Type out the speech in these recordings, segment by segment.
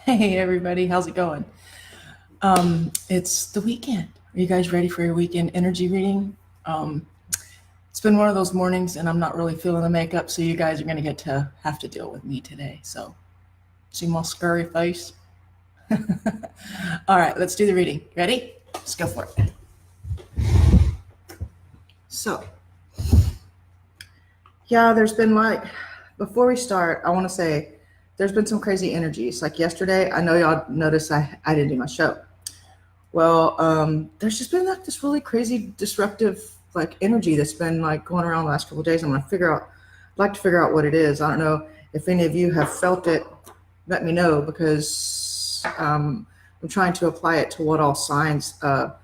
Hey everybody, how's it going? It's the weekend. Are you guys ready for your weekend energy reading? Um, it's been one of those mornings and I'm not really feeling the makeup, so you guys are gonna get to have to deal with me today. So see my scurry face? All right, let's do the reading. Ready? Let's go for it. So, yeah, there's been before we start, I want to say there's been some crazy energies. Like yesterday, I know y'all noticed I didn't do my show. Well, there's just been like this really crazy disruptive like energy that's been like going around the last couple of days. I'm gonna like to figure out what it is. I don't know if any of you have felt it. Let me know because I'm trying to apply it to what all signs have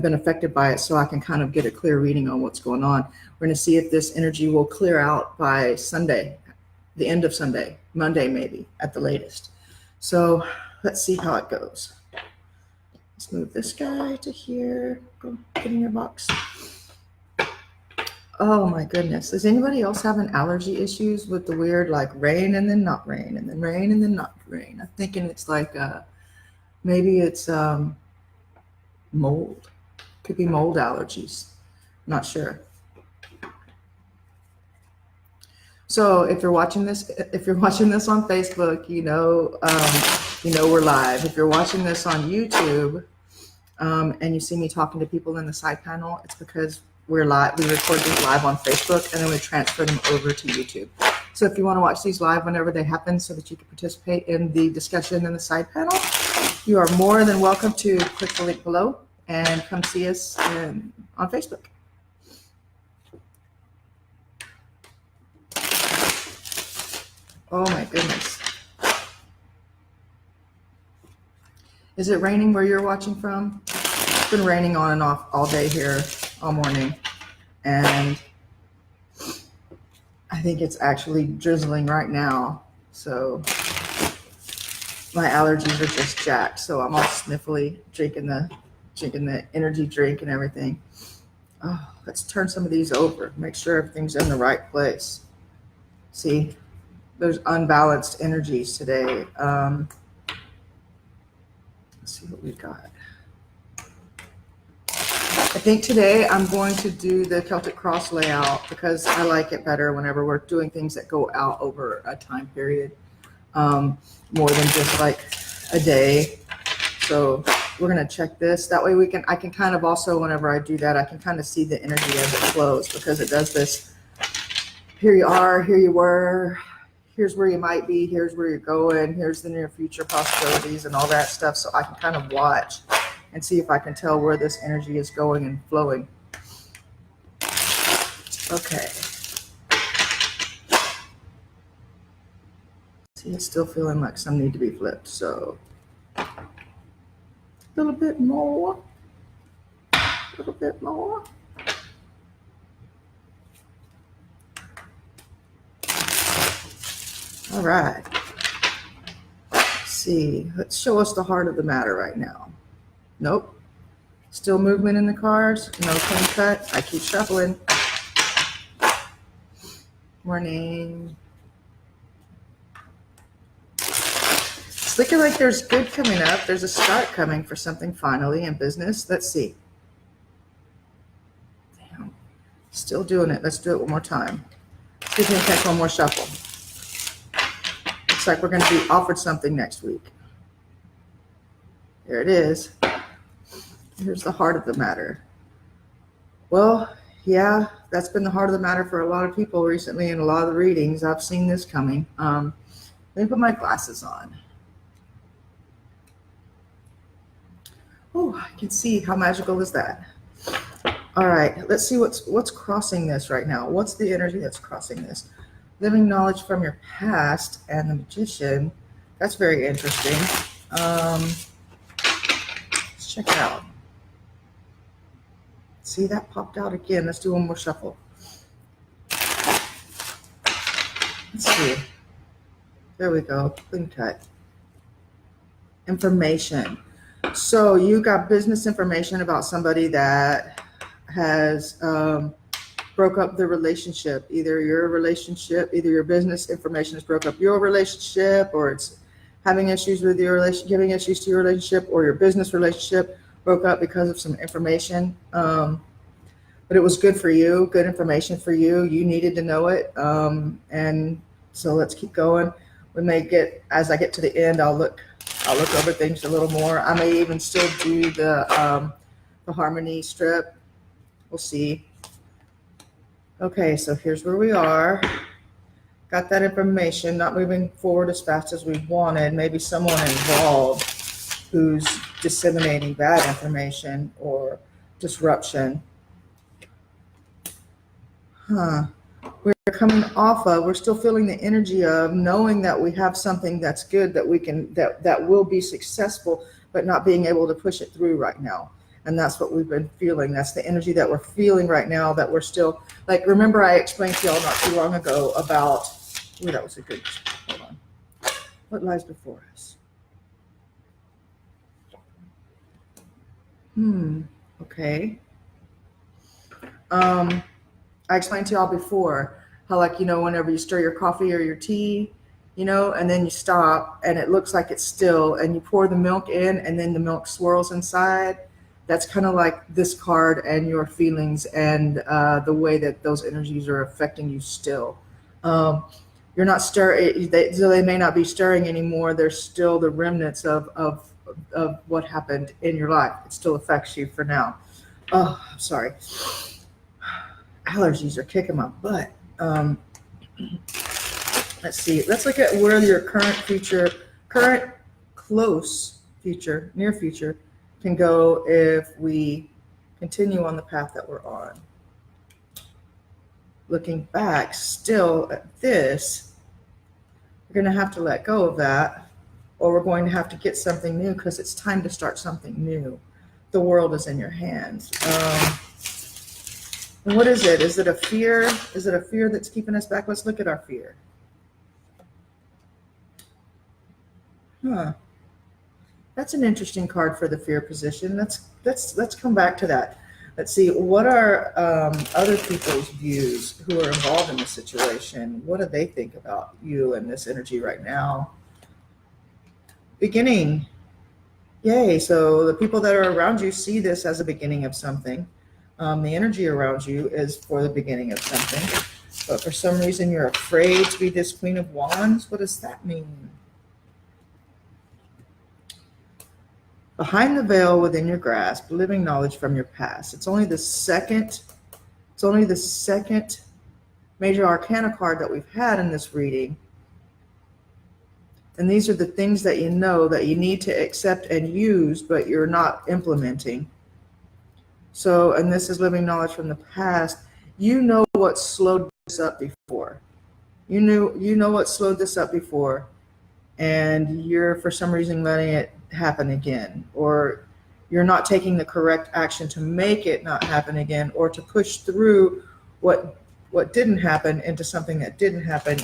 been affected by it, so I can kind of get a clear reading on what's going on. We're gonna see if this energy will clear out by Sunday, the end of Sunday, Monday maybe at the latest. So let's see how it goes. Let's move this guy to here. Go get in your box. Oh my goodness. Does anybody else having allergy issues with the weird like rain and then not rain and then rain and then not rain? I'm thinking it's like maybe it's mold. Could be mold allergies. Not sure. So if you're watching this on Facebook, you know we're live. If you're watching this on YouTube, and you see me talking to people in the side panel, it's because we're live. We record these live on Facebook and then we transfer them over to YouTube. So if you want to watch these live whenever they happen so that you can participate in the discussion in the side panel, you are more than welcome to click the link below and come see us on Facebook. Oh my goodness. Is it raining where you're watching from? It's been raining on and off all day here, all morning. And I think it's actually drizzling right now. So my allergies are just jacked. So I'm all sniffly, drinking the energy drink and everything. Oh, let's turn some of these over. Make sure everything's in the right place. See, there's unbalanced energies today. Let's see what we got. I think today I'm going to do the Celtic cross layout because I like it better whenever we're doing things that go out over a time period, more than just like a day. So we're going to check this. That way I can kind of also, whenever I do that, I can kind of see the energy as it flows because it does this. Here you are, here you were, here's where you might be, here's where you're going, here's the near future possibilities and all that stuff. So I can kind of watch and see if I can tell where this energy is going and flowing. Okay. See, it's still feeling like some need to be flipped. So a little bit more, a little bit more. All right. Let's see. Let's show us the heart of the matter right now. Nope. Still movement in the cards. No clean cut. I keep shuffling. Morning. It's looking like there's good coming up. There's a start coming for something finally in business. Let's see. Damn. Still doing it. Let's do it one more time. See if we can catch one more shuffle. Looks like we're going to be offered something next week. There it is. Here's the heart of the matter. Well, yeah, that's been the heart of the matter for a lot of people recently in a lot of the readings. I've seen this coming. Let me put my glasses on. Oh, I can see. How magical is that? All right, let's see what's crossing this right now. What's the energy that's crossing this? Living knowledge from your past and the Magician. That's very interesting. Let's check it out. See, that popped out again. Let's do one more shuffle. Let's see. There we go. Clean cut. Information. So you got business information about somebody that has broke up the relationship. Either your business information has broke up your relationship, or it's having issues with your relation, giving issues to your relationship or your business relationship broke up because of some information. But it was good for you, good information for you. You needed to know it. And so let's keep going. We may get, as I get to the end, I'll look over things a little more. I may even still do the harmony strip. We'll see. Okay, so here's where we are. Got that information, not moving forward as fast as we wanted. Maybe someone involved who's disseminating bad information or disruption. We're coming off of, we're still feeling the energy of knowing that we have something that's good, that we can, that will be successful, but not being able to push it through right now. And that's what we've been feeling. That's the energy that we're feeling right now, that we're still, like, remember I explained to y'all not too long ago about, that was a good, hold on. What lies before us? Okay. I explained to y'all before how, like, whenever you stir your coffee or your tea, and then you stop and it looks like it's still, and you pour the milk in and then the milk swirls inside. That's kind of like this card and your feelings and the way that those energies are affecting you still. You're not stirring, so they may not be stirring anymore. There's still the remnants of what happened in your life. It still affects you for now. Oh, I'm sorry. Allergies are kicking my butt. Let's see. Let's look at where your current close future, near future can go if we continue on the path that we're on. Looking back still at this, we're going to have to let go of that, or we're going to have to get something new because it's time to start something new. The world is in your hands. And what is it? Is it a fear? Is it a fear that's keeping us back? Let's look at our fear. That's an interesting card for the fear position. Let's come back to that. Let's see, what are other people's views who are involved in the situation? What do they think about you and this energy right now? Beginning. Yay. So the people that are around you see this as a beginning of something. The energy around you is for the beginning of something. But for some reason, you're afraid to be this Queen of Wands. What does that mean? Behind the veil within your grasp, living knowledge from your past. It's only the second major arcana card that we've had in this reading. And these are the things that you know that you need to accept and use, but you're not implementing. So, and this is living knowledge from the past. You know what slowed this up before. You know what slowed this up before, and you're for some reason letting it happen again, or you're not taking the correct action to make it not happen again, or to push through what didn't happen into something that didn't happen.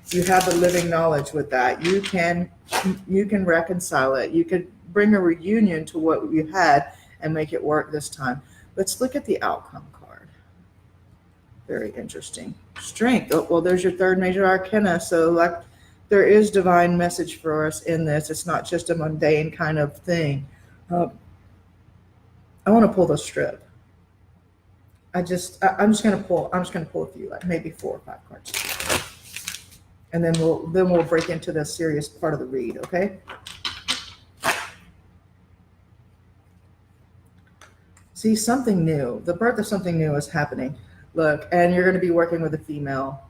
You have the living knowledge with that. You can reconcile it. You could bring a reunion to what you had and make it work this time. Let's look at the outcome card. Very interesting. Strength. Oh, well, there's your third major arcana. So, like, there is divine message for us in this. It's not just a mundane kind of thing. I want to pull the strip. I'm just going to pull a few, like maybe 4 or 5 cards. And then we'll break into the serious part of the read, okay? See, something new. The birth of something new is happening. Look, and you're going to be working with a female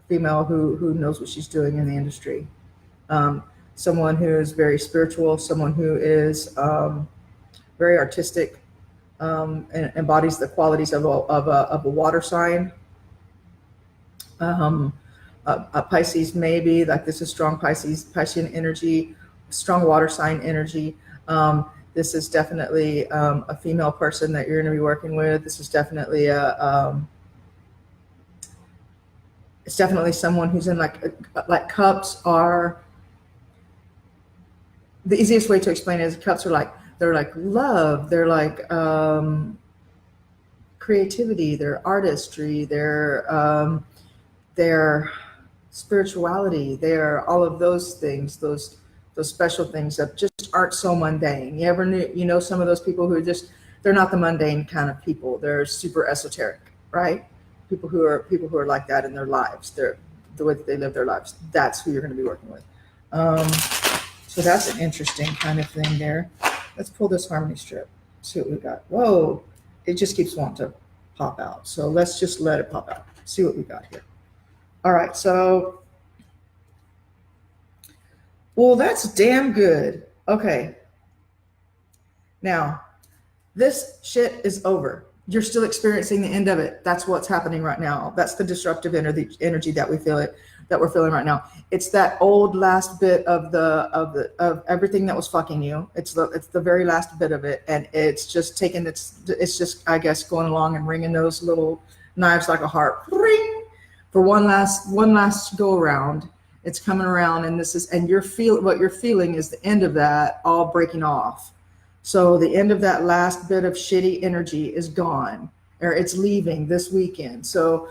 who knows what she's doing in the industry. Someone who is very spiritual, someone who is very artistic, and embodies the qualities of a water sign. A Pisces, maybe, like this is strong Piscean energy, strong water sign energy. This is definitely a female person that you're going to be working with. This is definitely it's definitely someone who's in like cups are, the easiest way to explain it is cups are they're like love, they're like creativity, they're artistry, they're spirituality. They're all of those things, those special things that just aren't so mundane. You ever knew, you know, some of those people who are just, they're not the mundane kind of people. They're super esoteric, right? People who are like that in their lives. They're the way that they live their lives. That's who you're going to be working with. So that's an interesting kind of thing there. Let's pull this harmony strip. See what we got. Whoa, it just keeps wanting to pop out. So let's just let it pop out. See what we got here. All right, so, well, that's damn good. Okay. Now, this shit is over. You're still experiencing the end of it. That's what's happening right now. That's the disruptive energy that we're feeling right now. It's that old last bit of everything that was fucking you. It's the very last bit of it, and it's just I guess going along and ringing those little knives like a harp. Ring for one last go around. It's coming around, and what you're feeling is the end of that all breaking off. So the end of that last bit of shitty energy is gone, or it's leaving this weekend. So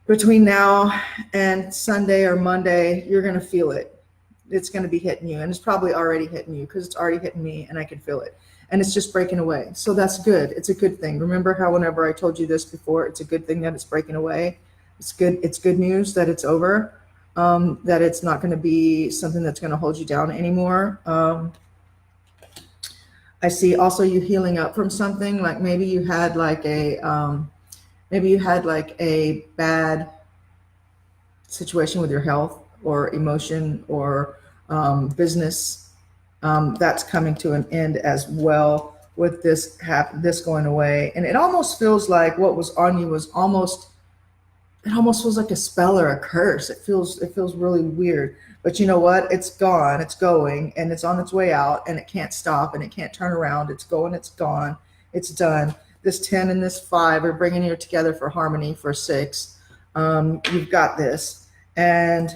between now and Sunday or Monday, you're going to feel it. It's going to be hitting you, and it's probably already hitting you because it's already hitting me, and I can feel it. And it's just breaking away. So that's good. It's a good thing. Remember how whenever I told you this before, it's a good thing that it's breaking away. It's good. It's good news that it's over, that it's not going to be something that's going to hold you down anymore. I see also you healing up from something, like maybe you had like a bad situation with your health or emotion or business. That's coming to an end as well with this going away. And it almost feels like what was on you was almost feels like a spell or a curse. It feels really weird. But you know what? It's gone, it's going, and it's on its way out, and it can't stop, and it can't turn around. It's going, it's gone, it's done. This 10 and this 5 are bringing you together for harmony for 6. You've got this, and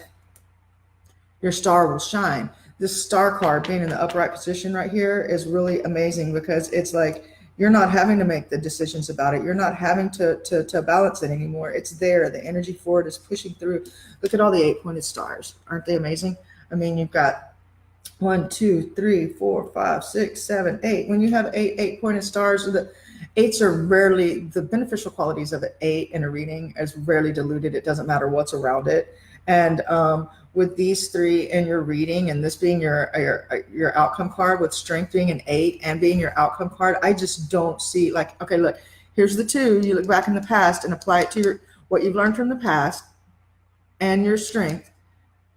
your star will shine. This star card being in the upright position right here is really amazing because it's like you're not having to make the decisions about it. You're not having to balance it anymore. It's there. The energy for it is pushing through. Look at all the 8-pointed stars. Aren't they amazing? I mean, you've got 1, 2, 3, 4, 5, 6, 7, 8. When you have 8-pointed stars, the 8s are rarely, the beneficial qualities of an 8 in a reading is rarely diluted. It doesn't matter what's around it. And with these 3 in your reading, and this being your outcome card, with strength being an 8 and being your outcome card, I just don't see, like, okay, look, here's the 2. You look back in the past and apply it to what you've learned from the past and your strength,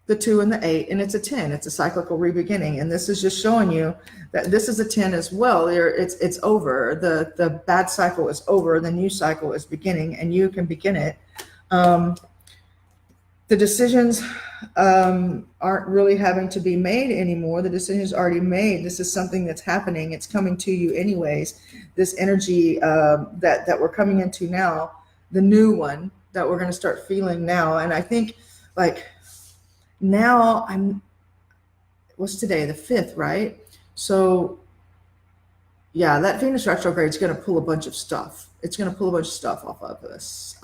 the 2 and the 8, and it's a 10. It's a cyclical re-beginning, and this is just showing you that this is a 10 as well. It's over. The bad cycle is over. The new cycle is beginning, and you can begin it. The decisions aren't really having to be made anymore. The decision is already made. This is something that's happening. It's coming to you anyways. This energy that we're coming into now, the new one that we're going to start feeling now. And I think, like, now what's today? The 5th, right? So yeah, that Venus retrograde is going to pull a bunch of stuff. It's going to pull a bunch of stuff off of us.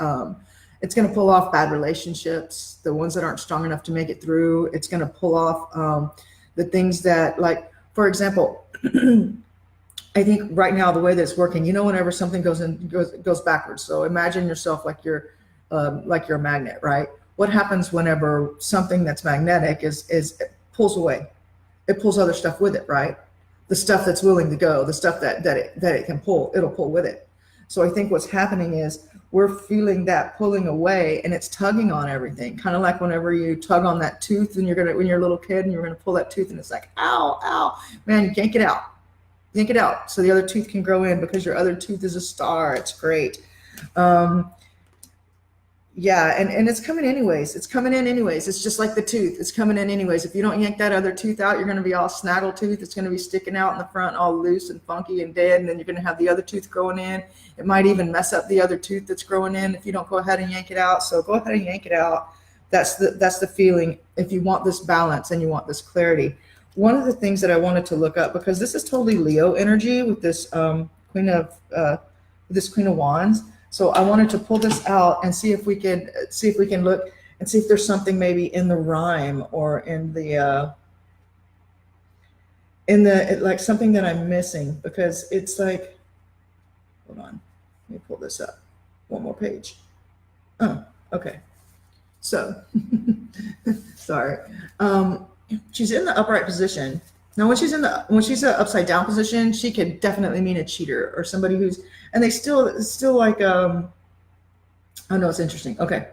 It's going to pull off bad relationships, the ones that aren't strong enough to make it through. It's going to pull off the things that, like, for example, I think right now the way that it's working, you know, whenever something goes backwards. So imagine yourself like you're a magnet, right? What happens whenever something that's magnetic it pulls away? It pulls other stuff with it, right? The stuff that's willing to go, the stuff that it can pull, it'll pull with it. So I think what's happening is we're feeling that pulling away, and it's tugging on everything. Kind of like whenever you tug on that tooth when you're a little kid and you're gonna pull that tooth, and it's like, ow, ow, man, yank it out. Yank it out so the other tooth can grow in, because your other tooth is a star. It's great. Yeah, and it's coming anyways. It's coming in anyways. It's just like the tooth. It's coming in anyways. If you don't yank that other tooth out, you're going to be all snaggle tooth. It's going to be sticking out in the front, all loose and funky and dead. And then you're going to have the other tooth growing in. It might even mess up the other tooth that's growing in if you don't go ahead and yank it out. So go ahead and yank it out. That's the feeling. If you want this balance and you want this clarity. One of the things that I wanted to look up, because this is totally Leo energy with this Queen of Wands. So I wanted to pull this out and see if we can look and see if there's something maybe in the rhyme or in the like something that I'm missing, because it's like, hold on, let me pull this up one more page. Oh, okay. So, sorry. She's in the upright position. Now, when she's in the upside down position, she could definitely mean a cheater or somebody who's, and they still like, oh no, it's interesting. Okay.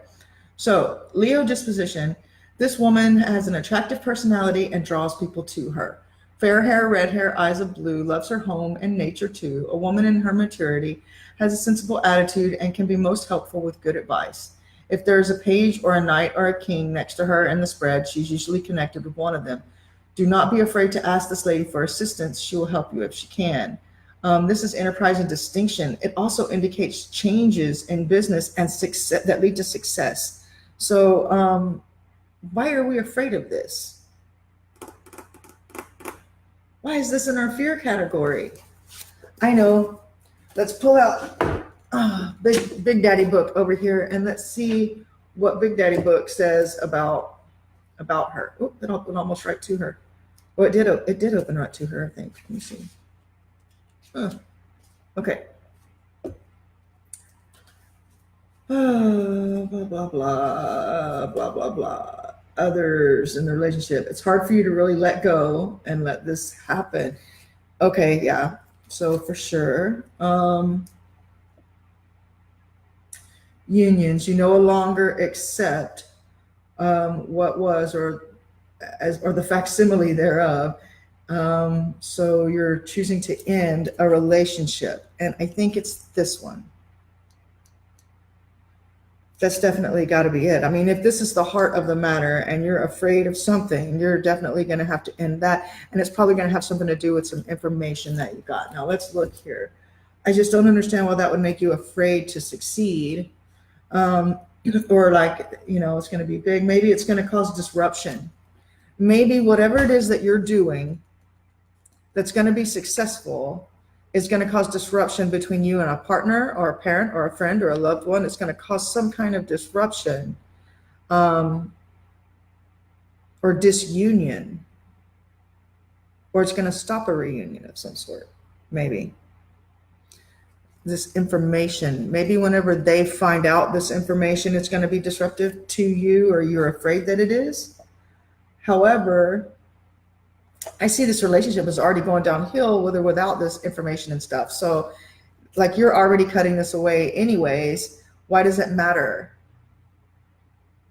So Leo disposition, this woman has an attractive personality and draws people to her. Fair hair, red hair, eyes of blue, loves her home and nature too. A woman in her maturity, has a sensible attitude and can be most helpful with good advice. If there's a page or a knight or a king next to her in the spread, she's usually connected with one of them. Do not be afraid to ask this lady for assistance. She will help you if she can. This is enterprise and distinction. It also indicates changes in business and success that lead to success. So why are we afraid of this? Why is this in our fear category? I know. Let's pull out Big Daddy book over here and let's see what Big Daddy book says about her. Oh, it opened almost right to her. Well, it did open right to her, I think. Let me see. Okay. Blah, blah, blah, blah, blah, blah. Others in the relationship. It's hard for you to really let go and let this happen. Okay, yeah. So for sure. Unions, you no longer accept what was or the facsimile thereof. So you're choosing to end a relationship. And I think it's this one. That's definitely got to be it. I mean, if this is the heart of the matter and you're afraid of something, you're definitely going to have to end that. And it's probably going to have something to do with some information that you got. Now let's look here. I just don't understand why that would make you afraid to succeed. Or like, it's going to be big. Maybe it's going to cause disruption. Maybe whatever it is that you're doing that's going to be successful is going to cause disruption between you and a partner or a parent or a friend or a loved one. It's going to cause some kind of disruption or disunion, or it's going to stop a reunion of some sort. Maybe this information, maybe whenever they find out this information, it's going to be disruptive to you, or you're afraid that it is. However, I see this relationship is already going downhill with or without this information and stuff. So like, you're already cutting this away anyways. Why does it matter?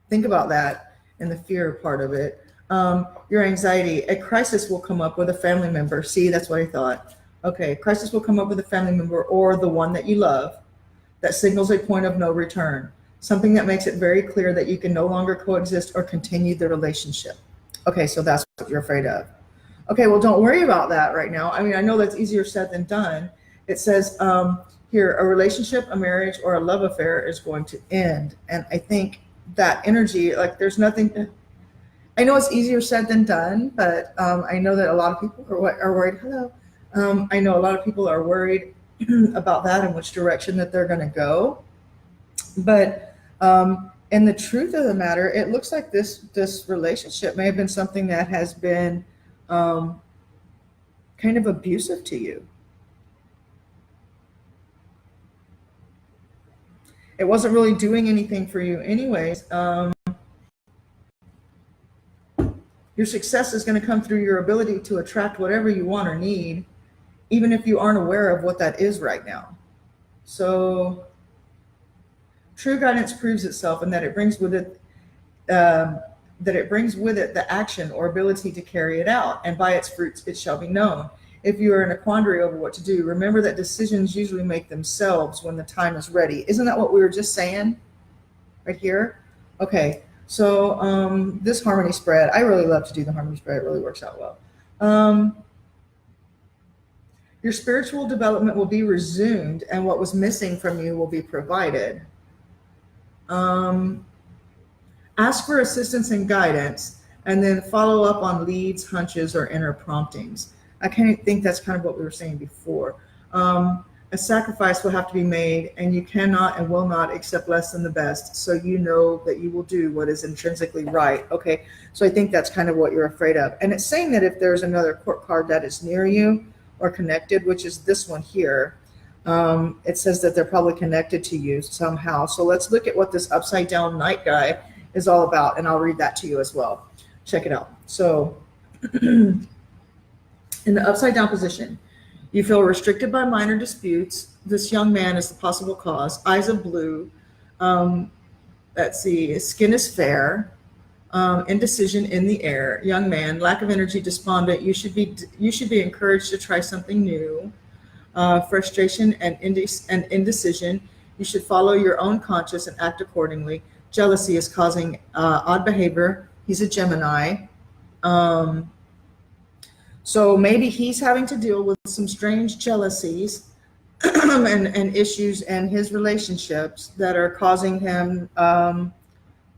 Think about that in the fear part of it. Your anxiety, a crisis will come up with a family member. See, that's what I thought. Okay, crisis will come up with a family member or the one that you love that signals a point of no return. Something that makes it very clear that you can no longer coexist or continue the relationship. Okay, so that's what you're afraid of. Okay, well, don't worry about that right now. I mean, I know that's easier said than done. It says here, a relationship, a marriage, or a love affair is going to end. And I think that energy, like, there's nothing, I know it's easier said than done, but I know that a lot of people are worried. Hello. I know a lot of people are worried about that and which direction that they're going to go. But in the truth of the matter, it looks like this relationship may have been something that has been kind of abusive to you. It wasn't really doing anything for you anyways. Your success is going to come through your ability to attract whatever you want or need, even if you aren't aware of what that is right now. So true guidance proves itself, and that it brings with it the action or ability to carry it out, and by its fruits it shall be known. If you are in a quandary over what to do, remember that decisions usually make themselves when the time is ready. Isn't that what we were just saying right here? Okay, so this harmony spread, I really love to do the harmony spread. It really works out well. Your spiritual development will be resumed, and what was missing from you will be provided. Ask for assistance and guidance, and then follow up on leads, hunches, or inner promptings. I kind of think that's kind of what we were saying before. A A sacrifice will have to be made, and you cannot and will not accept less than the best. So you know that you will do what is intrinsically right. Okay, so I think that's kind of what you're afraid of. And it's saying that if there's another court card that is near you or connected, which is this one here, it says that they're probably connected to you somehow. So let's look at what this upside down knight guy is all about, and I'll read that to you as well. Check it out. So in the upside down position, you feel restricted by minor disputes. This young man is the possible cause. Eyes of blue. Let's see. Skin is fair. Indecision in the air. Young man. Lack of energy. Despondent. You should be encouraged to try something new. Frustration and indecision. You should follow your own conscience and act accordingly. Jealousy is causing odd behavior. He's a Gemini. So maybe he's having to deal with some strange jealousies and issues in his relationships that are causing him,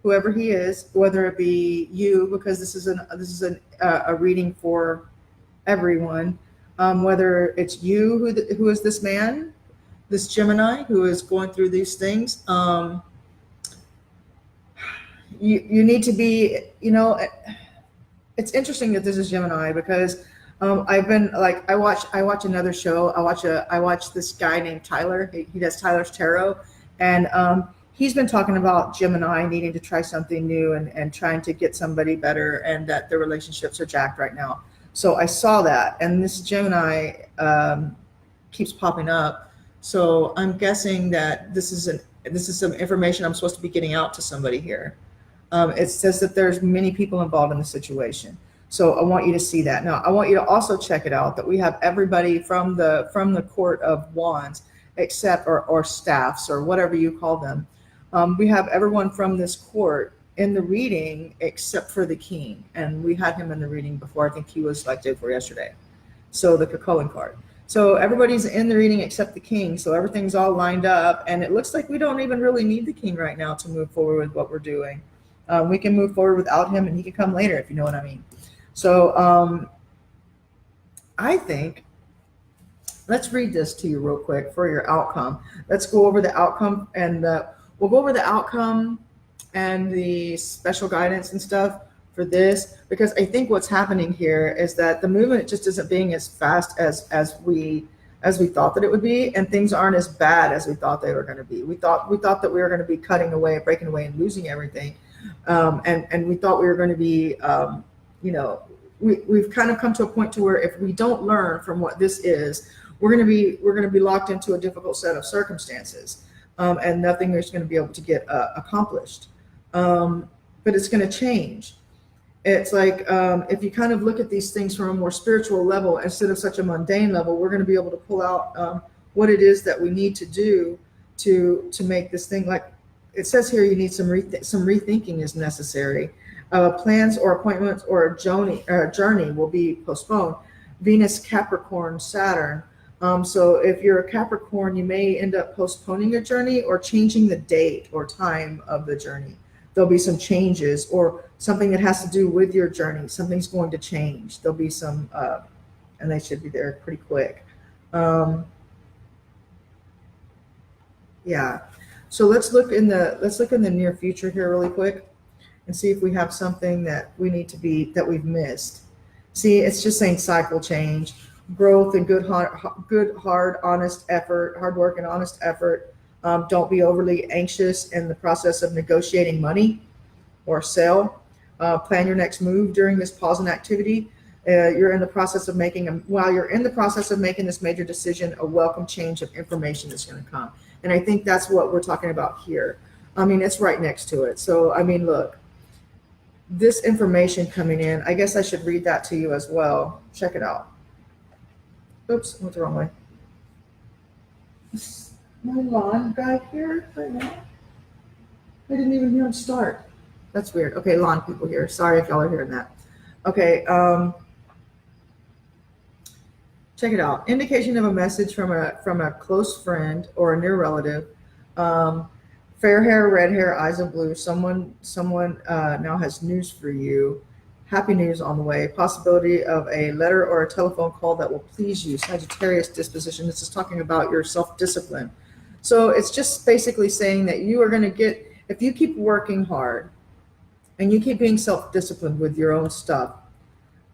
whoever he is, whether it be you, because this is a reading for everyone, whether it's you who is this man, this Gemini who is going through these things. You need to be, it's interesting that this is Gemini because I've been like, I watch another show. I watch this guy named Tyler. He does Tyler's Tarot, and he's been talking about Gemini needing to try something new and trying to get somebody better, and that the relationships are jacked right now. So I saw that, and this Gemini keeps popping up. So I'm guessing that this is some information I'm supposed to be getting out to somebody here. It says that there's many people involved in the situation. So I want you to see that. Now, I want you to also check it out that we have everybody from the Court of Wands, except or staffs or whatever you call them. We have everyone from this court in the reading except for the king. And we had him in the reading before. I think he was like day before yesterday. So the Krakoan card. So everybody's in the reading except the king. So everything's all lined up. And it looks like we don't even really need the king right now to move forward with what we're doing. We can move forward without him, and he can come later, if you know what I mean. So I think, let's read this to you real quick for your outcome. Let's go over the outcome, and we'll go over the outcome and the special guidance and stuff for this, because I think what's happening here is that the movement just isn't being as fast as we thought that it would be, and things aren't as bad as we thought they were going to be. We thought that we were going to be cutting away, breaking away, and losing everything. And we thought we were going to be, we've kind of come to a point to where if we don't learn from what this is, we're going to be locked into a difficult set of circumstances, and nothing is going to be able to get accomplished. But it's going to change. It's like if you kind of look at these things from a more spiritual level instead of such a mundane level, we're going to be able to pull out what it is that we need to do to make this thing, like it says here, you need some rethinking is necessary. Plans or appointments or a journey will be postponed. Venus, Capricorn, Saturn. So if you're a Capricorn, you may end up postponing a journey or changing the date or time of the journey. There'll be some changes or something that has to do with your journey. Something's going to change. There'll be some, and they should be there pretty quick. Yeah. So let's look in the near future here really quick and see if we have something that we've missed. See, it's just saying cycle change, growth, and good, hard, honest effort, hard work and honest effort. Don't be overly anxious in the process of negotiating money or sale. Plan your next move during this pause in activity. While you're in the process of making this major decision, a welcome change of information is going to come. And I think that's what we're talking about here. I mean, it's right next to it. So, I mean, look, this information coming in, I guess I should read that to you as well. Check it out. Oops, went the wrong way. Is my lawn guy here right now? I didn't even hear him start. That's weird. Okay, lawn people here. Sorry if y'all are hearing that. Okay, check it out. Indication of a message from a close friend or a near relative. Fair hair, red hair, eyes of blue. Someone now has news for you. Happy news on the way. Possibility of a letter or a telephone call that will please you. Sagittarius disposition. This is talking about your self-discipline. So it's just basically saying that you are going to get, if you keep working hard and you keep being self-disciplined with your own stuff,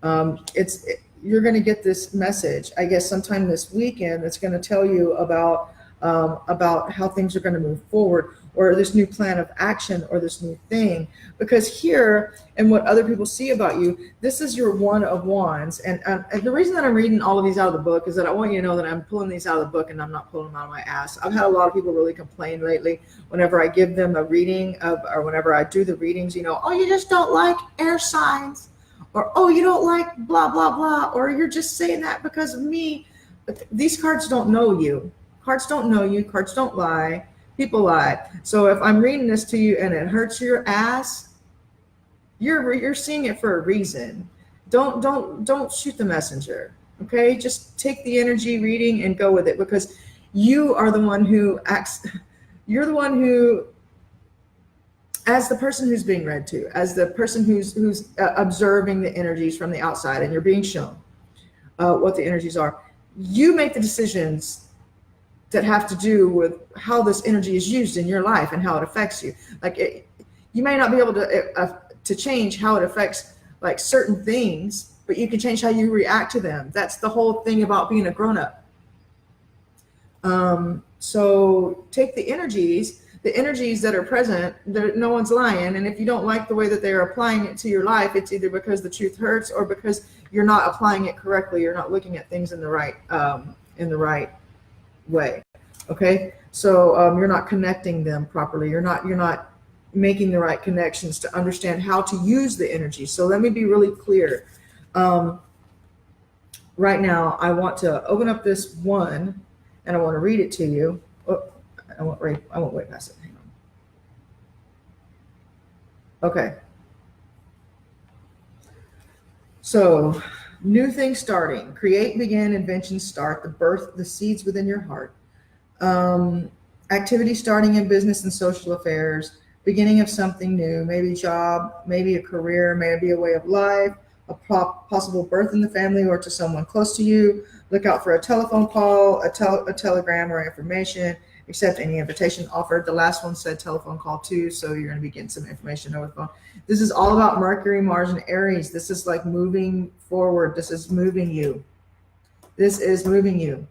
you're going to get this message, I guess, sometime this weekend that's going to tell you about how things are going to move forward, or this new plan of action, or this new thing. Because here, and what other people see about you, this is your one of wands. And the reason that I'm reading all of these out of the book is that I want you to know that I'm pulling these out of the book and I'm not pulling them out of my ass. I've had a lot of people really complain lately whenever I give them a reading or whenever I do the readings, oh, you just don't like air signs, or, oh, you don't like blah, blah, blah, or you're just saying that because of me. But these cards don't know you. Cards don't know you. Cards don't lie. People lie. So if I'm reading this to you and it hurts your ass, you're seeing it for a reason. Don't shoot the messenger. Okay, just take the energy reading and go with it, because you are the one who acts. You're the one who, as the person who's being read to, as the person who's observing the energies from the outside, and you're being shown what the energies are. You make the decisions that have to do with how this energy is used in your life and how it affects you. You may not be able to change how it affects like certain things, but you can change how you react to them. That's the whole thing about being a grown-up. So take the energies that are present. No one's lying, and if you don't like the way that they're applying it to your life, it's either because the truth hurts or because you're not applying it correctly. You're not looking at things in the right way. Okay, so you're not connecting them properly. You're not making the right connections to understand how to use the energy. So let me be really clear. Right now, I want to open up this one, and I want to read it to you. Oh, I won't wait past it. Hang on. Okay. So, new things starting. Create, begin, invention, start, the birth, the seeds within your heart. Activity starting in business and social affairs, beginning of something new, maybe job, maybe a career, maybe a way of life, a possible birth in the family or to someone close to you. Look out for a telephone call, a telegram or information, accept any invitation offered. The last one said telephone call too, so you're going to be getting some information over the phone. This is all about Mercury, Mars, and Aries. This is like moving forward. This is moving you. This is moving you.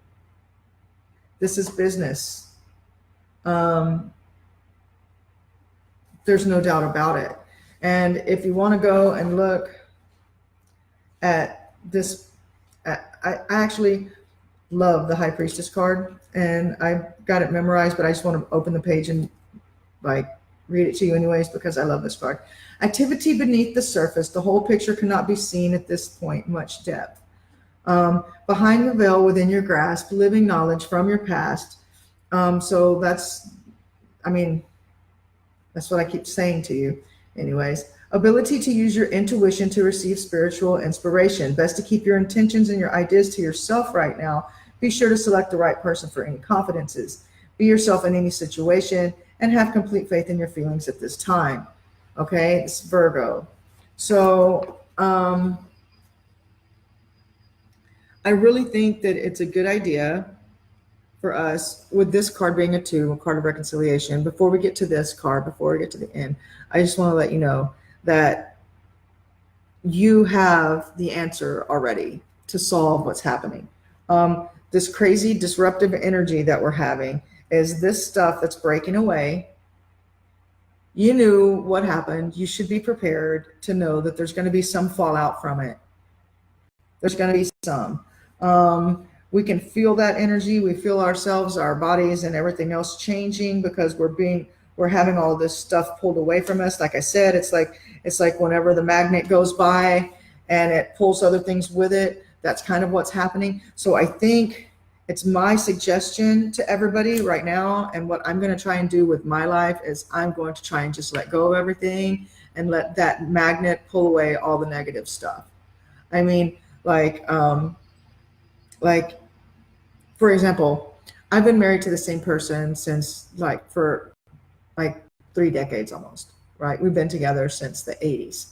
This is business. There's no doubt about it. And if you want to go and look at this, I actually love the High Priestess card, and I got it memorized, but I just want to open the page and like read it to you anyways, because I love this card. Activity beneath the surface. The whole picture cannot be seen at this point. Much depth. Behind the veil within your grasp, living knowledge from your past. So that's what I keep saying to you anyways. Ability to use your intuition to receive spiritual inspiration. Best to keep your intentions and your ideas to yourself right now. Be sure to select the right person for any confidences. Be yourself in any situation and have complete faith in your feelings at this time. Okay, it's Virgo. So I really think that it's a good idea for us, with this card being a 2, a card of reconciliation. Before we get to this card, before we get to the end, I just want to let you know that you have the answer already to solve what's happening. This crazy disruptive energy that we're having is this stuff that's breaking away. You knew what happened. You should be prepared to know that there's going to be some fallout from it. There's going to be some. We can feel that energy. We feel ourselves, our bodies, and everything else changing because we're having all this stuff pulled away from us. Like I said, it's like whenever the magnet goes by and it pulls other things with it. That's kind of what's happening. So I think it's my suggestion to everybody right now, and what I'm going to try and do with my life is I'm going to try and just let go of everything and let that magnet pull away all the negative stuff. I mean, like for example, I've been married to the same person since for 3 decades almost, right? We've been together since the 80s.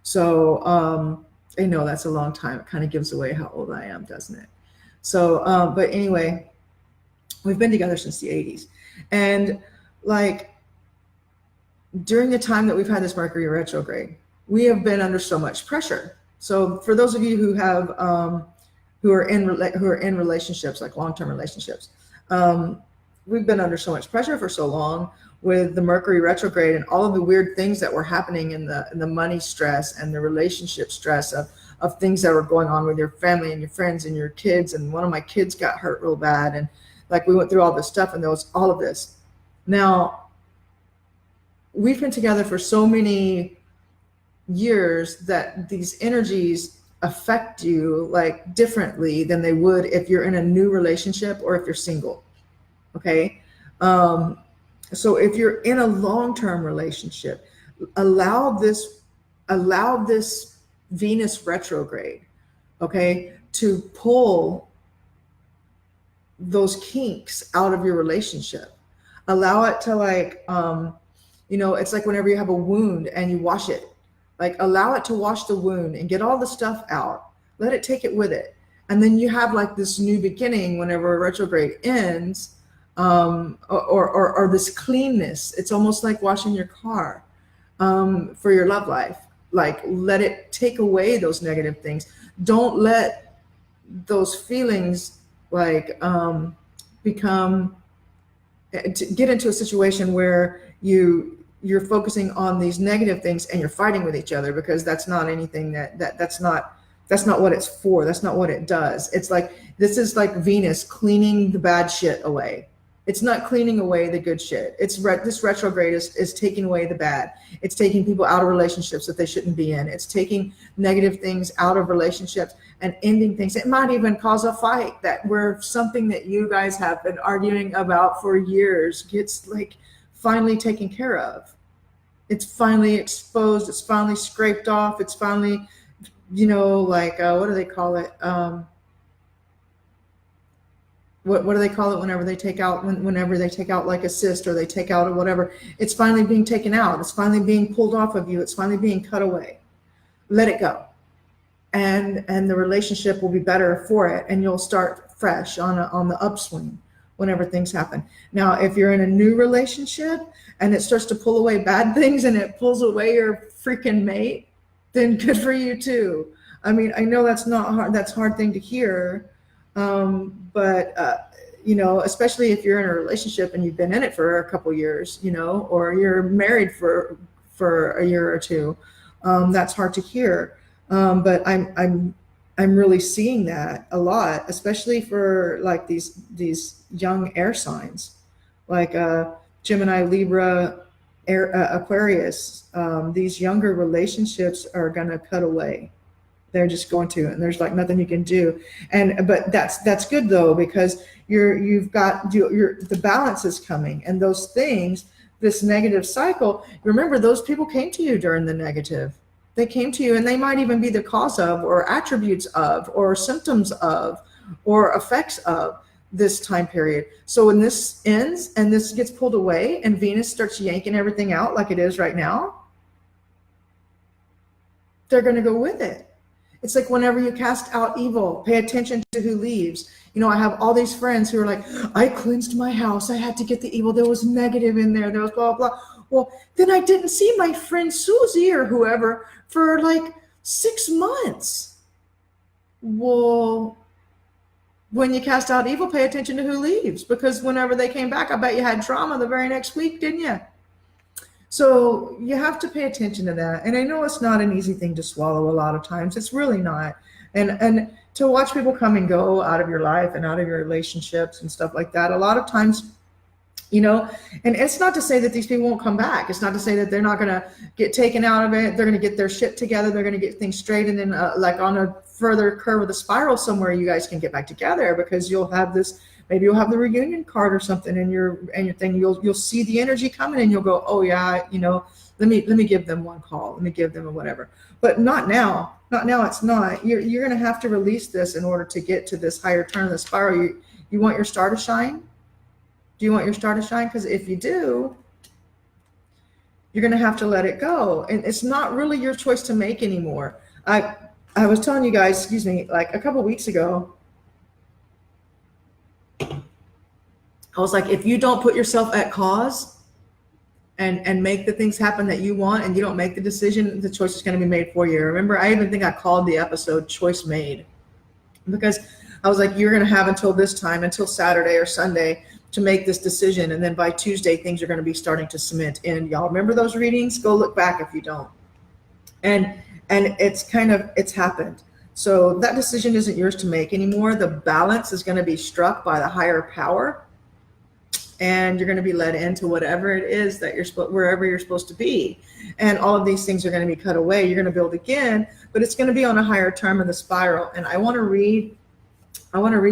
So I know that's a long time. It kind of gives away how old I am, doesn't it? So, but anyway, we've been together since the 80s. And like during the time that we've had this Mercury retrograde, we have been under so much pressure. So for those of you who have who are in relationships, like long-term relationships, we've been under so much pressure for so long with the Mercury retrograde and all of the weird things that were happening in the money stress and the relationship stress of things that were going on with your family and your friends and your kids. And one of my kids got hurt real bad, and like we went through all this stuff, and there was all of this. Now we've been together for so many years that these energies affect you like differently than they would if you're in a new relationship or if you're single. Okay. So if you're in a long-term relationship, allow this Venus retrograde, okay, to pull those kinks out of your relationship. Allow it to like, it's like whenever you have a wound and you wash it, like allow it to wash the wound and get all the stuff out. Let it take it with it. And then you have like this new beginning whenever a retrograde ends, or this cleanness. It's almost like washing your car for your love life. Like let it take away those negative things. Don't let those feelings like become to get into a situation where you're focusing on these negative things and you're fighting with each other, because that's not anything that's not what it's for. That's not what it does. It's like, this is like Venus cleaning the bad shit away. It's not cleaning away the good shit. This retrograde is taking away the bad. It's taking people out of relationships that they shouldn't be in. It's taking negative things out of relationships and ending things. It might even cause a fight that where something that you guys have been arguing about for years gets like finally taken care of. It's finally exposed. It's finally scraped off. It's finally, what do they call it? What do they call it whenever they take out like a cyst or they take out or whatever? It's finally being taken out. It's finally being pulled off of you. It's finally being cut away. Let it go. And the relationship will be better for it, and you'll start fresh on the upswing whenever things happen. Now, if you're in a new relationship and it starts to pull away bad things and it pulls away your freaking mate, then good for you too. I mean, I know that's not hard. That's a hard thing to hear. But especially if you're in a relationship and you've been in it for a couple years, or you're married for a year or two, that's hard to hear. But I'm really seeing that a lot, especially for like these young air signs, like Gemini, Libra, Aquarius. These younger relationships are going to cut away. They're just going to, and there's like nothing you can do. But that's good though, because you've got the balance is coming, and those things, this negative cycle. Remember, those people came to you during the negative. They came to you, and they might even be the cause of, or attributes of, or symptoms of, or effects of this time period. So when this ends and this gets pulled away, and Venus starts yanking everything out like it is right now, they're going to go with it. It's like whenever you cast out evil, pay attention to who leaves. I have all these friends who are like, I cleansed my house. I had to get the evil. There was negative in there. There was blah, blah, blah. Well, then I didn't see my friend Susie or whoever for like 6 months. Well, when you cast out evil, pay attention to who leaves, because whenever they came back, I bet you had trauma the very next week, didn't you? So you have to pay attention to that. And I know it's not an easy thing to swallow a lot of times. It's really not. And to watch people come and go out of your life and out of your relationships and stuff like that, a lot of times, and it's not to say that these people won't come back. It's not to say that they're not going to get taken out of it. They're going to get their shit together. They're going to get things straight. And then like on a further curve of the spiral somewhere, you guys can get back together, because you'll have this. Maybe you'll have the reunion card or something in your thing. You'll see the energy coming, and you'll go, oh yeah, let me give them one call. Let me give them a whatever. But not now. Not now. It's not. You're going to have to release this in order to get to this higher turn of the spiral. You want your star to shine? Do you want your star to shine? Because if you do, You're going to have to let it go. And it's not really your choice to make anymore. I was telling you guys, excuse me, like a couple weeks ago, I was like, if you don't put yourself at cause and make the things happen that you want, and you don't make the decision, the choice is going to be made for you. Remember, I even think I called the episode Choice Made, because I was like, you're going to have until this time, until Saturday or Sunday, to make this decision. And then by Tuesday, things are going to be starting to cement in. Y'all remember those readings? Go look back if you don't. And it's happened. So that decision isn't yours to make anymore. The balance is going to be struck by the higher power, and you're going to be led into whatever it is that wherever you're supposed to be. And all of these things are going to be cut away. You're going to build again, but it's going to be on a higher term of the spiral. And I want to read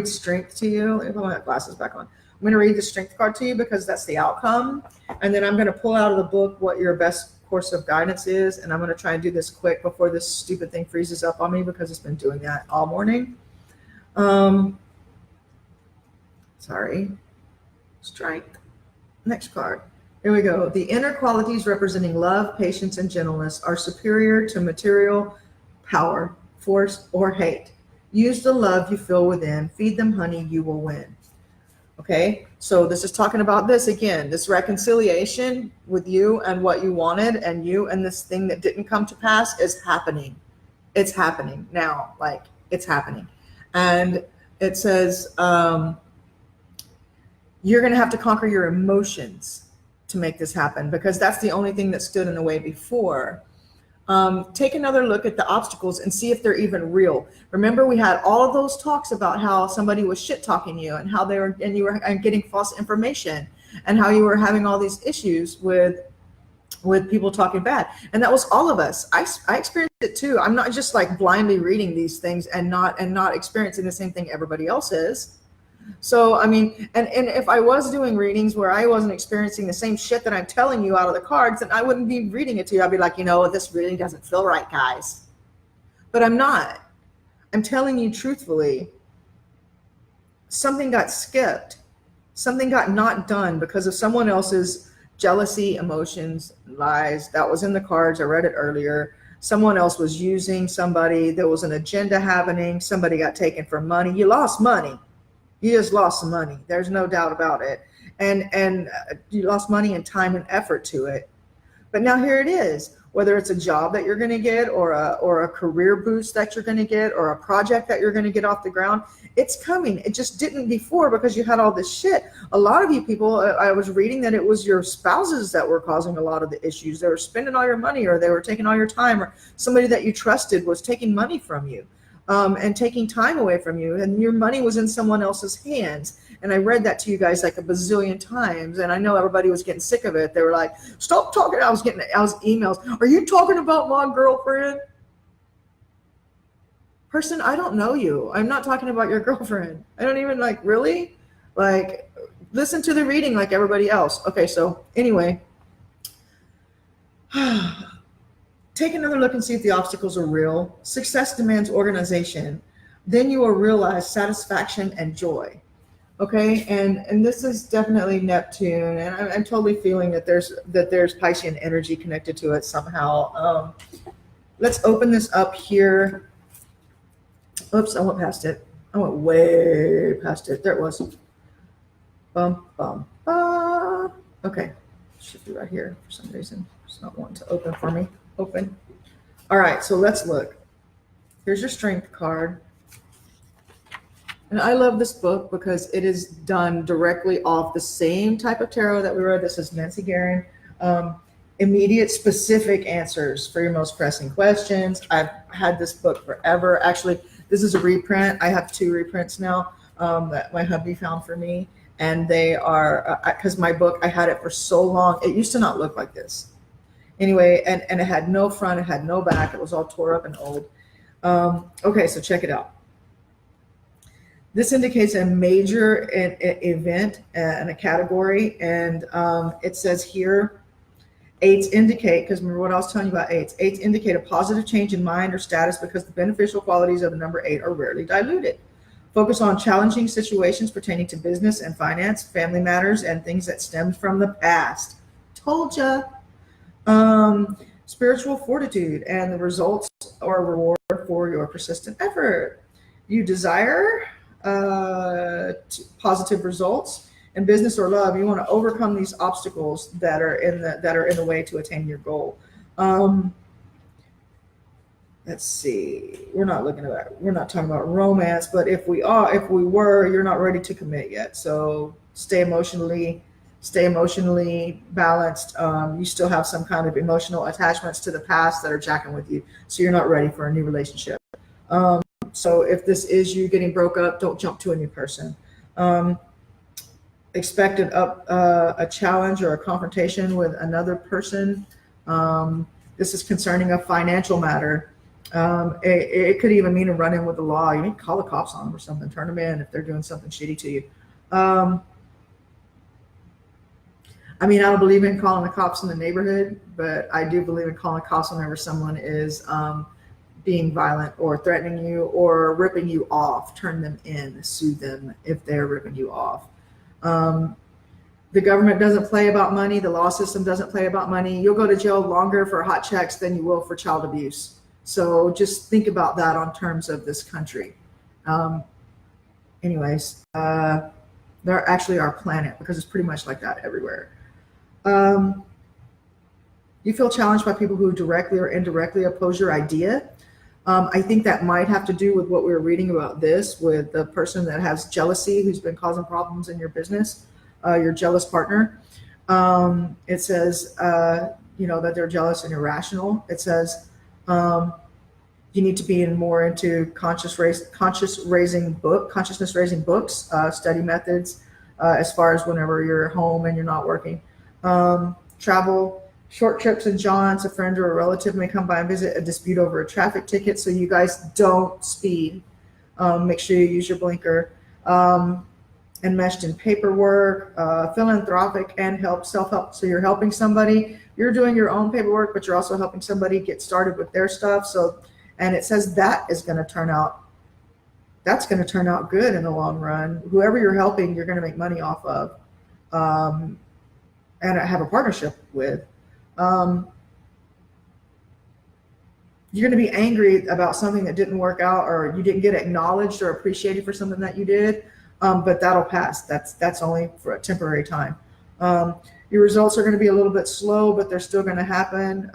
strength to you. Let me put my glasses back on. I'm going to read the strength card to you because that's the outcome. And then I'm going to pull out of the book what your best course of guidance is. And I'm going to try and do this quick before this stupid thing freezes up on me, because it's been doing that all morning. Sorry. Strength. Next card. Here we go. The inner qualities representing love, patience, and gentleness are superior to material power, force, or hate. Use the love you feel within. Feed them honey, you will win. Okay, so this is talking about this again, this reconciliation with you and what you wanted, and you and this thing that didn't come to pass is happening. It's happening now, like it's happening. And it says you're going to have to conquer your emotions to make this happen, because that's the only thing that stood in the way before. Take another look at the obstacles and see if they're even real. Remember, we had all of those talks about how somebody was shit talking you, and how you were getting false information, and how you were having all these issues with people talking bad. And that was all of us. I experienced it too. I'm not just like blindly reading these things and not experiencing the same thing everybody else is. So, I mean, and if I was doing readings where I wasn't experiencing the same shit that I'm telling you out of the cards, then I wouldn't be reading it to you. I'd be like, this really doesn't feel right, guys. But I'm not. I'm telling you truthfully, something got skipped. Something got not done because of someone else's jealousy, emotions, lies. That was in the cards. I read it earlier. Someone else was using somebody. There was an agenda happening. Somebody got taken for money. You lost money. You just lost some money. There's no doubt about it. And you lost money and time and effort to it. But now here it is, whether it's a job that you're going to get, or a career boost that you're going to get, or a project that you're going to get off the ground. It's coming. It just didn't before because you had all this shit. A lot of you people, I was reading that it was your spouses that were causing a lot of the issues. They were spending all your money, or they were taking all your time, or somebody that you trusted was taking money from you. And taking time away from you, and your money was in someone else's hands. And I read that to you guys like a bazillion times, and I know everybody was getting sick of it. They were like, stop talking. I was emails. Are you talking about my girlfriend? Person, I don't know you. I'm not talking about your girlfriend. I don't even really? Listen to the reading like everybody else. Okay, so anyway. Take another look and see if the obstacles are real. Success demands organization. Then you will realize satisfaction and joy. Okay, and this is definitely Neptune, and I'm totally feeling that there's Piscean energy connected to it somehow. Let's open this up here. Oops, I went past it. I went way past it. There it was. Bum, bum, bum. Okay, should be right here for some reason. It's not wanting to open for me. Open. All right, so let's look. Here's your strength card. And I love this book because it is done directly off the same type of tarot that we read. This is Nancy Guerin. Immediate, specific answers for your most pressing questions. I've had this book forever. Actually, this is a reprint. I have 2 reprints now that my hubby found for me. And they are, because my book, I had it for so long. It used to not look like this. Anyway, and it had no front, it had no back. It was all tore up and old. Okay, so check it out. This indicates a major event and a category. And it says here, 8s indicate, because remember what I was telling you about 8s. 8s indicate a positive change in mind or status because the beneficial qualities of the number 8 are rarely diluted. Focus on challenging situations pertaining to business and finance, family matters, and things that stem from the past. Told ya. Spiritual fortitude and the results or reward for your persistent effort. You desire positive results in business or love. You want to overcome these obstacles that are in the way to attain your goal. Let's see. We're not talking about romance, but if we were, you're not ready to commit yet. So stay emotionally balanced. You still have some kind of emotional attachments to the past that are jacking with you. So you're not ready for a new relationship. So if this is you getting broke up, don't jump to a new person. Expect a challenge or a confrontation with another person. This is concerning a financial matter. It could even mean a run-in with the law. You need to call the cops on them or something. Turn them in if they're doing something shitty to you. I mean, I don't believe in calling the cops in the neighborhood, but I do believe in calling cops whenever someone is being violent or threatening you or ripping you off. Turn them in, sue them if they're ripping you off. The government doesn't play about money. The law system doesn't play about money. You'll go to jail longer for hot checks than you will for child abuse. So just think about that on terms of this country. Anyways, they're actually our planet because it's pretty much like that everywhere. You feel challenged by people who directly or indirectly oppose your idea. I think that might have to do with what we were reading about this, with the person that has jealousy who's been causing problems in your business, your jealous partner. It says, that they're jealous and irrational. It says, you need to be more into consciousness raising books, study methods, as far as whenever you're home and you're not working. Travel, short trips and jaunts. A friend or a relative may come by and visit. A dispute over a traffic ticket, so you guys don't speed. Make sure you use your blinker. Enmeshed in paperwork, philanthropic and self-help. So you're helping somebody. You're doing your own paperwork, but you're also helping somebody get started with their stuff. So, and it says that's going to turn out good in the long run. Whoever you're helping, you're going to make money off of, and have a partnership with. You're going to be angry about something that didn't work out, or you didn't get acknowledged or appreciated for something that you did. But that'll pass. That's only for a temporary time. Your results are going to be a little bit slow, but they're still going to happen.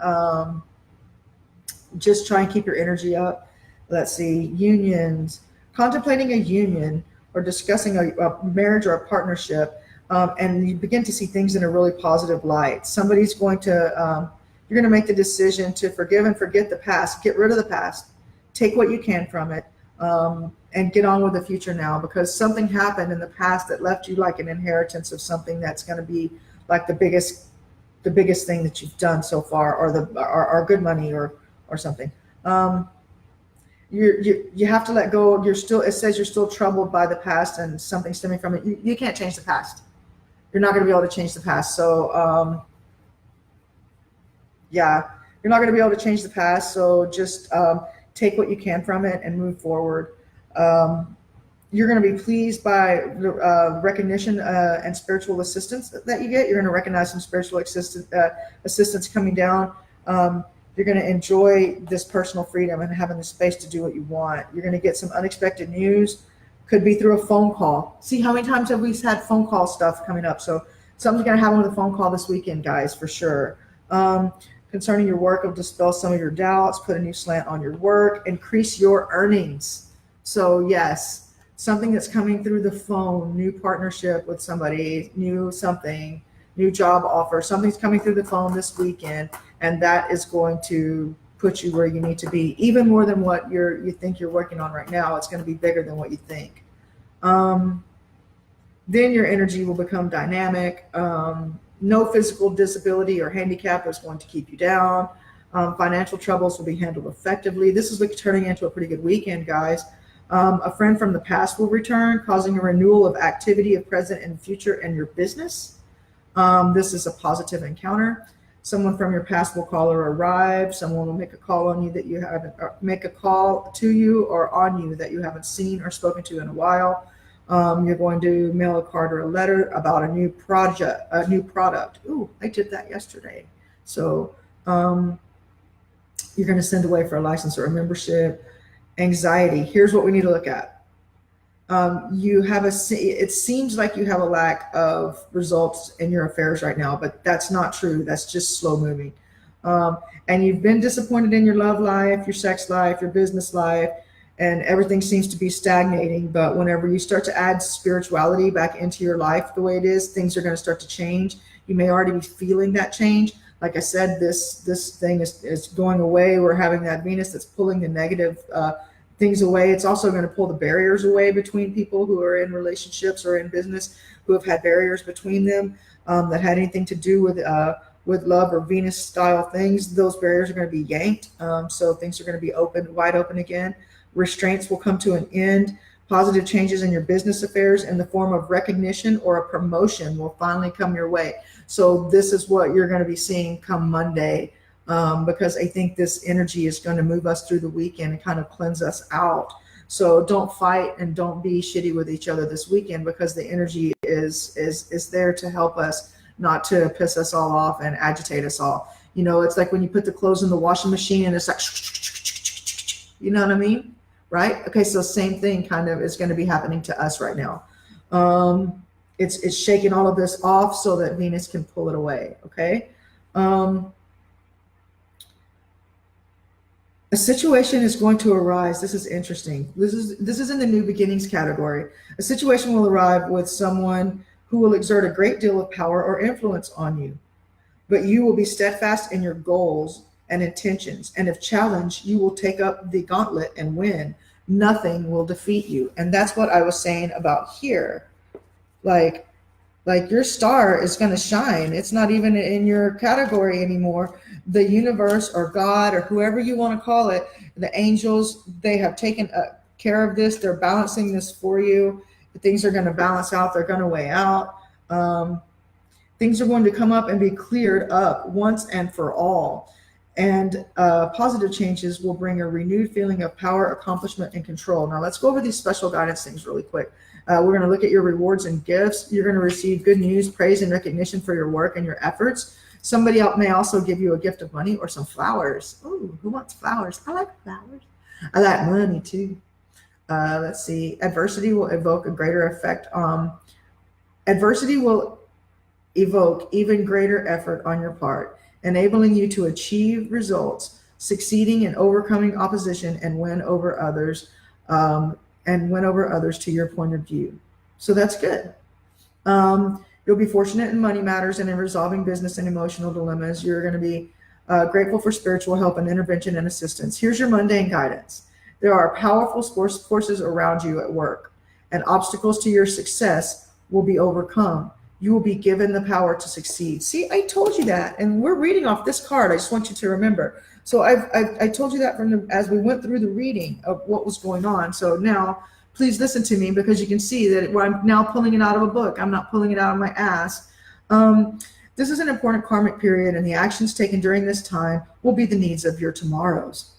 Just try and keep your energy up. Let's see, unions, contemplating a union or discussing a marriage or a partnership, and you begin to see things in a really positive light. Somebody's going to, you're going to make the decision to forgive and forget the past, get rid of the past, take what you can from it, and get on with the future now, because something happened in the past that left you like an inheritance of something that's going to be like the biggest thing that you've done so far, or good money or something. You have to let go. It says you're still troubled by the past and something stemming from it. You can't change the past. You're not going to be able to change the past. So you're not going to be able to change the past. So just take what you can from it and move forward. You're going to be pleased by the recognition and spiritual assistance that you get. You're going to recognize some spiritual assistance coming down. You're going to enjoy this personal freedom and having the space to do what you want. You're going to get some unexpected news. Could be through a phone call. See, how many times have we had phone call stuff coming up? So something's going to happen with a phone call this weekend, guys, for sure. Concerning your work, it'll dispel some of your doubts, put a new slant on your work, increase your earnings. So yes, something that's coming through the phone, new partnership with somebody, new job offer, something's coming through the phone this weekend, and that is going to put you where you need to be, even more than what you think you're working on right now. It's going to be bigger than what you think. Then your energy will become dynamic. No physical disability or handicap is going to keep you down. Financial troubles will be handled effectively. This is turning into a pretty good weekend, guys. A friend from the past will return, causing a renewal of activity of present and future in your business. This is a positive encounter. Someone from your past will call or arrive. Someone will make a call on you that you haven't, or make a call to you or on you that you haven't seen or spoken to in a while. You're going to mail a card or a letter about a new product. Ooh, I did that yesterday. So Um, you're going to send away for a license or a membership. Anxiety. Here's what we need to look at. You have it seems like you have a lack of results in your affairs right now, but that's not true. That's just slow moving. And you've been disappointed in your love life, your sex life, your business life, and everything seems to be stagnating. But whenever you start to add spirituality back into your life the way it is, things are going to start to change. You may already be feeling that change. Like I said, this thing is going away. We're having that Venus that's pulling the negative things away. It's also going to pull the barriers away between people who are in relationships or in business who have had barriers between them that had anything to do with love or Venus style things. Those barriers are going to be yanked. So things are going to be wide open again. Restraints will come to an end. Positive changes in your business affairs in the form of recognition or a promotion will finally come your way. So this is what you're going to be seeing come Monday, because I think this energy is going to move us through the weekend and kind of cleanse us out. So don't fight and don't be shitty with each other this weekend, because the energy is there to help us, not to piss us all off and agitate us all. You know, it's like when you put the clothes in the washing machine and it's like, you know what I mean? Right? Okay, so same thing kind of is going to be happening to us right now. It's shaking all of this off so that Venus can pull it away. Okay. A situation is going to arise. This is interesting. This is in the new beginnings category. A situation will arrive with someone who will exert a great deal of power or influence on you, but you will be steadfast in your goals and intentions. And if challenged, you will take up the gauntlet and win. Nothing will defeat you. And that's what I was saying about here. Like your star is going to shine. It's not even in your category anymore. The universe or God or whoever you want to call it, the angels, they have taken care of this. They're balancing this for you. Things are going to balance out. They're going to weigh out. Things are going to come up and be cleared up once and for all. And positive changes will bring a renewed feeling of power, accomplishment, and control. Now let's go over these special guidance things really quick. We're going to look at your rewards and gifts. You're going to receive good news, praise, and recognition for your work and your efforts. Somebody else may also give you a gift of money or some flowers. Ooh, who wants flowers? I like flowers. I like money too. Let's see. Adversity will evoke a greater effect. Adversity will evoke even greater effort on your part, enabling you to achieve results, succeeding in overcoming opposition and win over others to your point of view. So that's good. You'll be fortunate in money matters and in resolving business and emotional dilemmas. You're going to be grateful for spiritual help and intervention and assistance. Here's your mundane guidance. There are powerful forces around you at work, and obstacles to your success will be overcome. You will be given the power to succeed. See, I told you that, and we're reading off this card. I just want you to remember. So I told you that as we went through the reading of what was going on. So now, please listen to me, because you can see that I'm now pulling it out of a book. I'm not pulling it out of my ass. This is an important karmic period, and the actions taken during this time will be the needs of your tomorrows.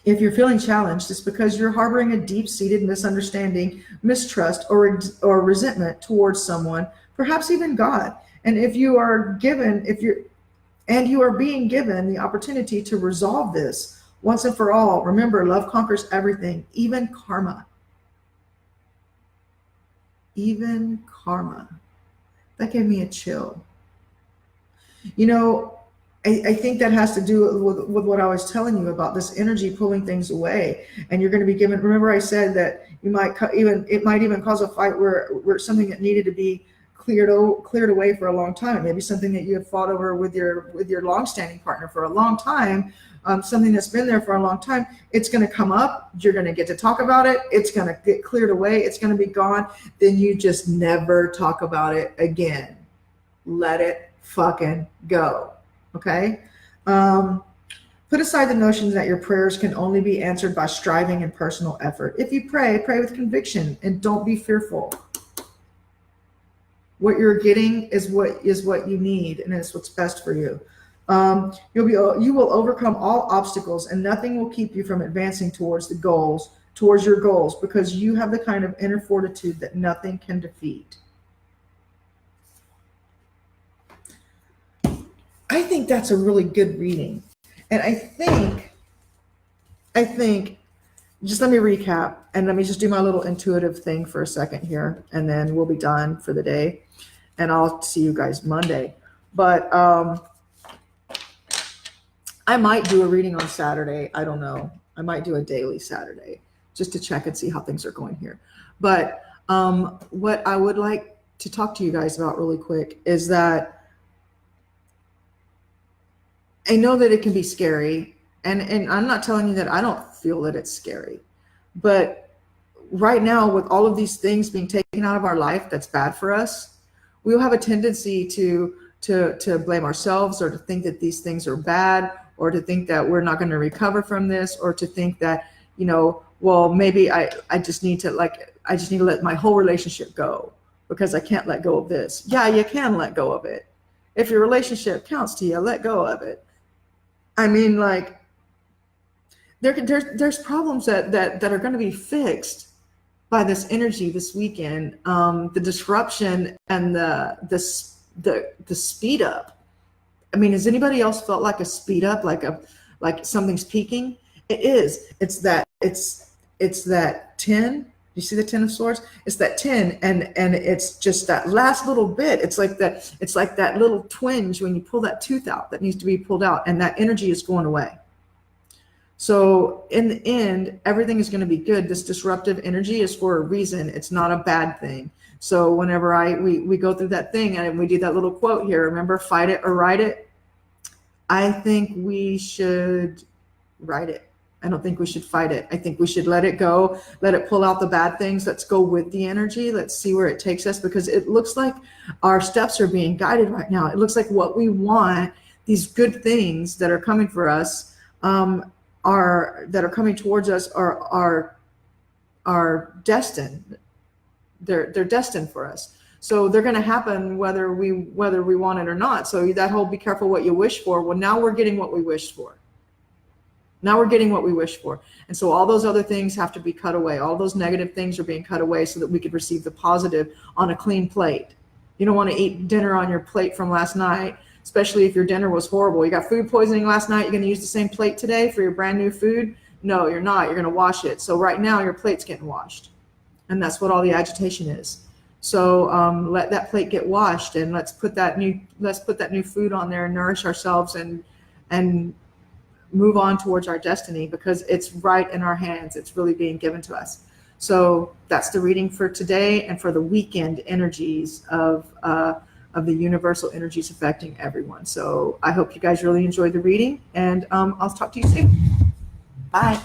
If you're feeling challenged, it's because you're harboring a deep-seated misunderstanding, mistrust, or resentment towards someone, perhaps even God. And you are being given the opportunity to resolve this once and for all. Remember, love conquers everything, even karma. Even karma. That gave me a chill. You know, I think that has to do with what I was telling you about this energy pulling things away. And you're going to be given, remember I said that it might even cause a fight where something that needed to be cleared away for a long time. It may be something that you have fought over with your long-standing partner for a long time, something that's been there for a long time. It's going to come up. You're going to get to talk about it. It's going to get cleared away. It's going to be gone. Then you just never talk about it again. Let it fucking go. Okay? Put aside the notions that your prayers can only be answered by striving and personal effort. If you pray with conviction and don't be fearful. What you're getting is what you need, and it's what's best for you. You will overcome all obstacles, and nothing will keep you from advancing towards your goals, because you have the kind of inner fortitude that nothing can defeat. I think that's a really good reading. And I think, just let me recap and let me just do my little intuitive thing for a second here, and then we'll be done for the day. And I'll see you guys Monday. But I might do a reading on Saturday. I don't know. I might do a daily Saturday just to check and see how things are going here. But what I would like to talk to you guys about really quick is that I know that it can be scary. And I'm not telling you that I don't feel that it's scary. But right now, with all of these things being taken out of our life that's bad for us, we'll have a tendency to blame ourselves, or to think that these things are bad, or to think that we're not going to recover from this, or to think that, you know, well, maybe I just need to let my whole relationship go because I can't let go of this. Yeah, you can let go of it. If your relationship counts to you, let go of it. I mean, like, there's problems that are going to be fixed by this energy this weekend. The disruption and the speed up. I mean, has anybody else felt like a speed up, like something's peaking? It is. It's that 10. You see the 10 of swords? It's that 10, and it's just that last little bit. It's like that little twinge when you pull that tooth out that needs to be pulled out, and that energy is going away. So in the end, everything is going to be good. This disruptive energy is for a reason. It's not a bad thing. So whenever we go through that thing and we do that little quote here, remember, fight it or write it. I think we should write it. I don't think we should fight it. I think we should let it go, let it pull out the bad things. Let's go with the energy. Let's see where it takes us, because it looks like our steps are being guided right now. It looks like what we want, these good things that are coming for us, that are coming towards us are destined. They're destined for us. So they're going to happen whether we want it or not. So that whole be careful what you wish for. Well, now we're getting what we wished for. Now we're getting what we wish for. And so all those other things have to be cut away. All those negative things are being cut away so that we could receive the positive on a clean plate. You don't want to eat dinner on your plate from last night, especially if your dinner was horrible. You got food poisoning last night. You're going to use the same plate today for your brand new food? No, you're not. You're going to wash it. So right now your plate's getting washed. And that's what all the agitation is. So let that plate get washed, and let's put that new food on there and nourish ourselves and move on towards our destiny, because it's right in our hands. It's really being given to us. So that's the reading for today and for the weekend energies of the universal energies affecting everyone. So I hope you guys really enjoyed the reading, and I'll talk to you soon. Bye.